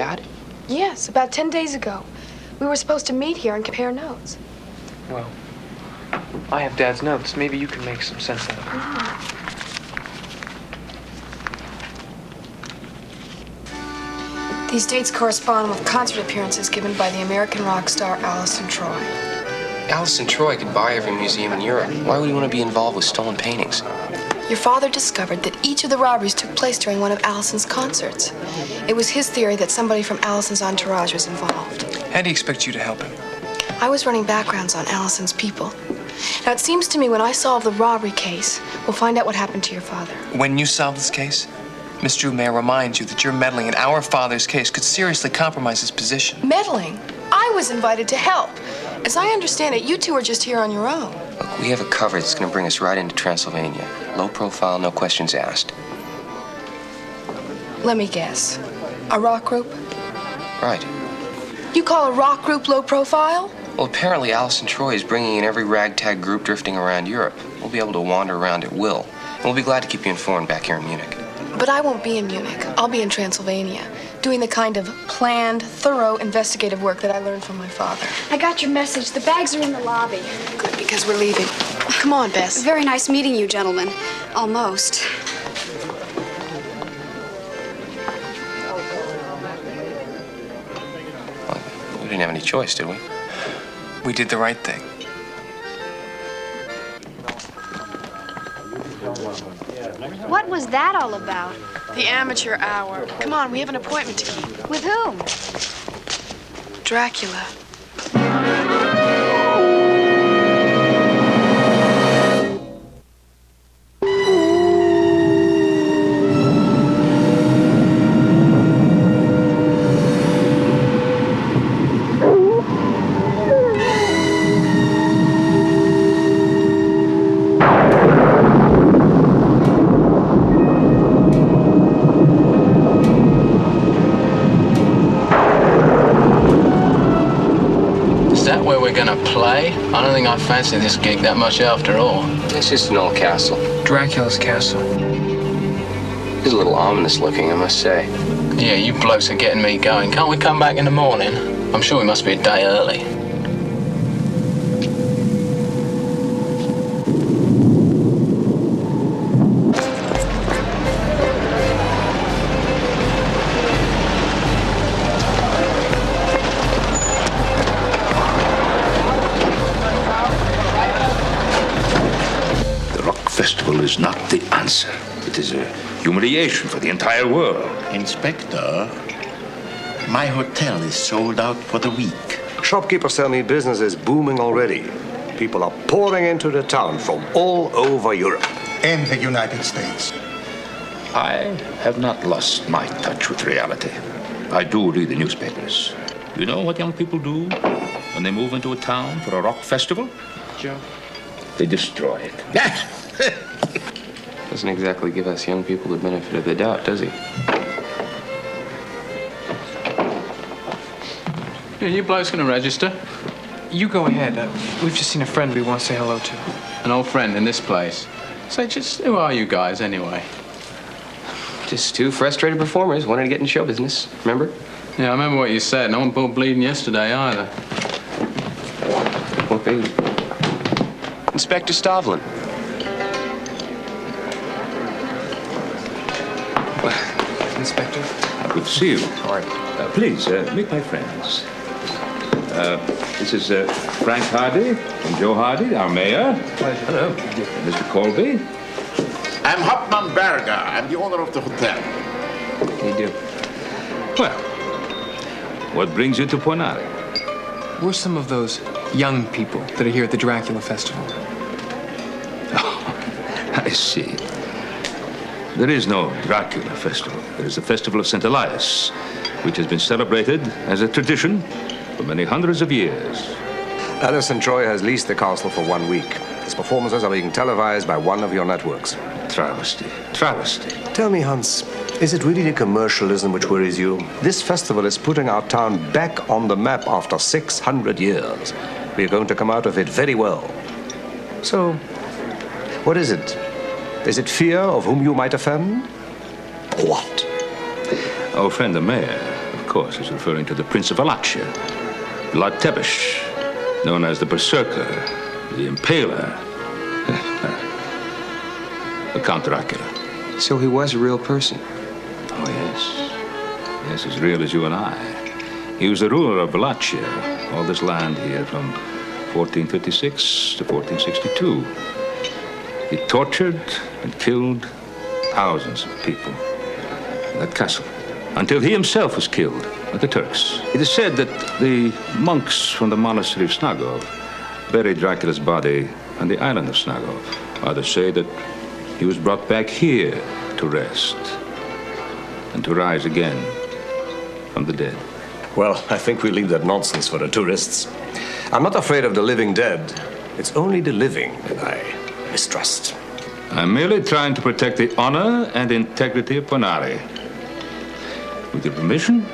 Dad? Yes, about 10 days ago. We were supposed to meet here and compare notes. Well, I have Dad's notes. Maybe you can make some sense out of it. These dates correspond with concert appearances given by the American rock star Allison Troy. Allison Troy could buy every museum in Europe. Why would he want to be involved with stolen paintings? Your father discovered that each of the robberies took place during one of Allison's concerts. It was his theory that somebody from Allison's entourage was involved. How do you expect you to help him? I was running backgrounds on Allison's people. Now, it seems to me when I solve the robbery case, we'll find out what happened to your father. When you solve this case, Miss Drew, may I remind you that your meddling in our father's case could seriously compromise his position. Meddling? I was invited to help. As I understand it, you two are just here on your own. Look, we have a cover that's going to bring us right into Transylvania. Low profile, no questions asked. Let me guess. A rock group? Right. You call a rock group low profile? Well, apparently Allison Troy is bringing in every ragtag group drifting around Europe. We'll be able to wander around at will. And we'll be glad to keep you informed back here in Munich. But I won't be in Munich. I'll be in Transylvania, doing the kind of planned, thorough, investigative work that I learned from my father. I got your message. The bags are in the lobby. Good, because we're leaving. Come on, Bess. Very nice meeting you, gentlemen. Almost. Well, we didn't have any choice, did we? We did the right thing. What was that all about? The amateur hour. Come on, we have an appointment to keep. With whom? Dracula. I don't think I fancy this gig that much after all. It's just an old castle. Dracula's castle. It's a little ominous looking, I must say. Yeah, you blokes are getting me going. Can't we come back in the morning? I'm sure we must be a day early. Is not the answer. It is a humiliation for the entire world. Inspector, my hotel is sold out for the week. Shopkeepers tell me business is booming already. People are pouring into the town from all over Europe. And the United States. I have not lost my touch with reality. I do read the newspapers. You know what young people do when they move into a town for a rock festival? Joe? They destroy it. Doesn't exactly give us young people the benefit of the doubt, does he? Yeah, you blokes gonna register? You go ahead. We've just seen a friend we want to say hello to. An old friend in this place. Say, just who are you guys anyway? Just two frustrated performers wanting to get in show business, remember? Yeah, I remember what you said. No one pulled bleeding yesterday either. What baby? Inspector Stavlin. Inspector? Good to see you. How are you? Please, meet my friends. This is Frank Hardy and Joe Hardy, our mayor. Pleasure. Hello. Mr. Colby. I'm Hauptmann Berger. I'm the owner of the hotel. How you do? Well, what brings you to Ponari? We're some of those young people that are here at the Dracula Festival. Oh, I see. There is no Dracula Festival. There is the Festival of St. Elias, which has been celebrated as a tradition for many hundreds of years. Allison Troy has leased the castle for 1 week. His performances are being televised by one of your networks. Travesty. Travesty. Tell me, Hans, is it really the commercialism which worries you? This festival is putting our town back on the map after 600 years. We are going to come out of it very well. So, what is it? Is it fear of whom you might offend? What? Our friend the mayor, of of course, is referring to the Prince of Wallachia, Vlad Tepes, known as the Berserker, the Impaler, the Count Dracula. So he was a real person. Oh, yes. Yes, as real as you and I. He was the ruler of Wallachia, all this land here from 1456 to 1462. He tortured and killed thousands of people in that castle until he himself was killed by the Turks. It is said that the monks from the monastery of Snagov buried Dracula's body on the island of Snagov. Others say that he was brought back here to rest and to rise again from the dead. Well, I think we leave that nonsense for the tourists. I'm not afraid of the living dead. It's only the living that I mistrust. I'm merely trying to protect the honor and integrity of Ponari. With your permission,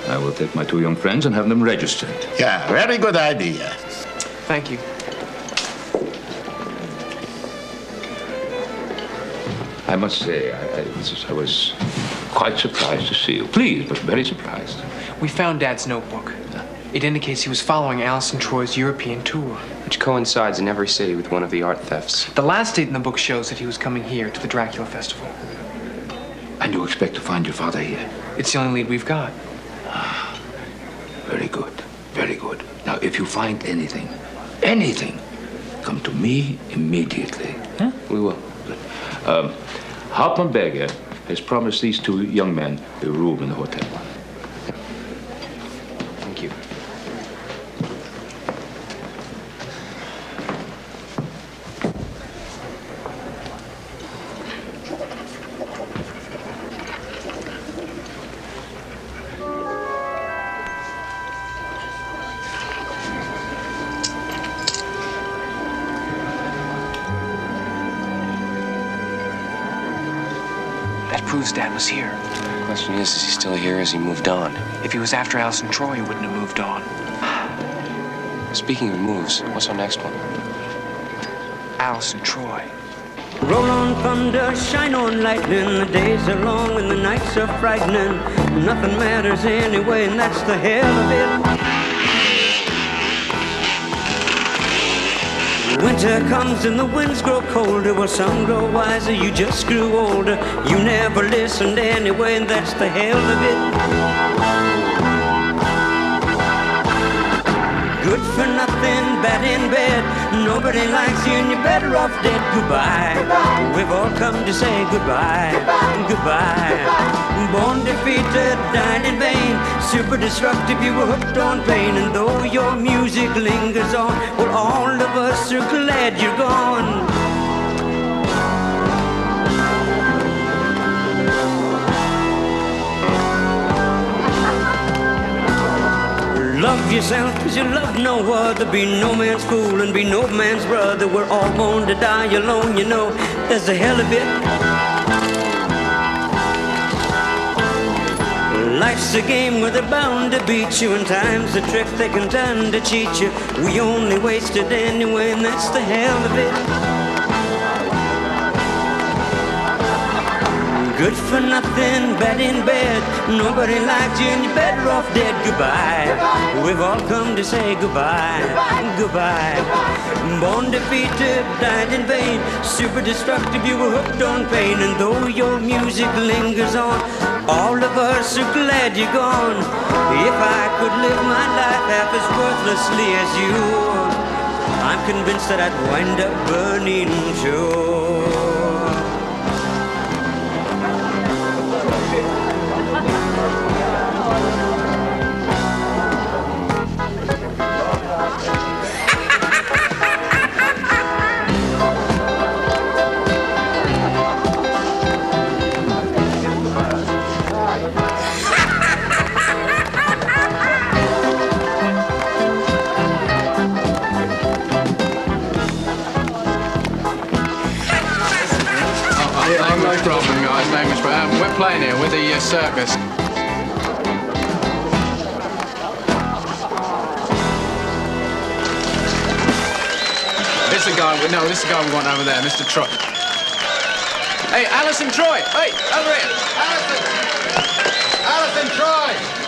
I will take my two young friends and have them registered. Yeah, very good idea. Thank you. I must say, I was quite surprised to see you. Pleased, but very surprised. We found Dad's notebook. It indicates he was following Alison Troy's European tour. Which coincides in every city with one of the art thefts. The last date in the book shows that he was coming here to the Dracula Festival. And you expect to find your father here? It's the only lead we've got. Very good, very good. Now, if you find anything, come to me immediately. Huh? We will. Good. Hauptmann Berger has promised these two young men a room in the hotel. Thank you. That proves Dad was here. The question is he still here? Has he moved on? If he was after Alison Troy, he wouldn't have moved on. Speaking of moves, what's our next one? Alison Troy. Roll on thunder, shine on lightning. The days are long and the nights are frightening. Nothing matters anyway, and that's the hell of it. Winter comes and the winds grow colder. Well, some grow wiser, you just grew older. You never listened anyway, and that's the hell of it. Good for nothing, bad in bed. Nobody likes you and you're better off dead. Goodbye. We've all come to say goodbye. Goodbye. Born defeated, died in vain. Super destructive, you were hooked on pain. And though your music lingers on, well, all of us are glad you're gone. Love yourself cause you love no other. Be no man's fool and be no man's brother. We're all born to die alone, you know. That's the hell of it. Life's a game where they're bound to beat you, and time's a trick they can turn to cheat you. We only wasted anyway, and that's the hell of it. Good for nothing, bad in bed. Nobody likes you and you're better off dead. Goodbye. We've all come to say goodbye. Goodbye. Born defeated, died in vain. Super destructive, you were hooked on pain. And though your music lingers on, all of us are glad you're gone. If I could live my life half as worthlessly as you, I'm convinced that I'd wind up burning sure. No problem, guys. No much problem. We're playing here with the circus. This is the guy. No, this is the guy we want over there, Mr. Troy. Hey, Alison Troy. Hey, over here. Alison! Alison Troy!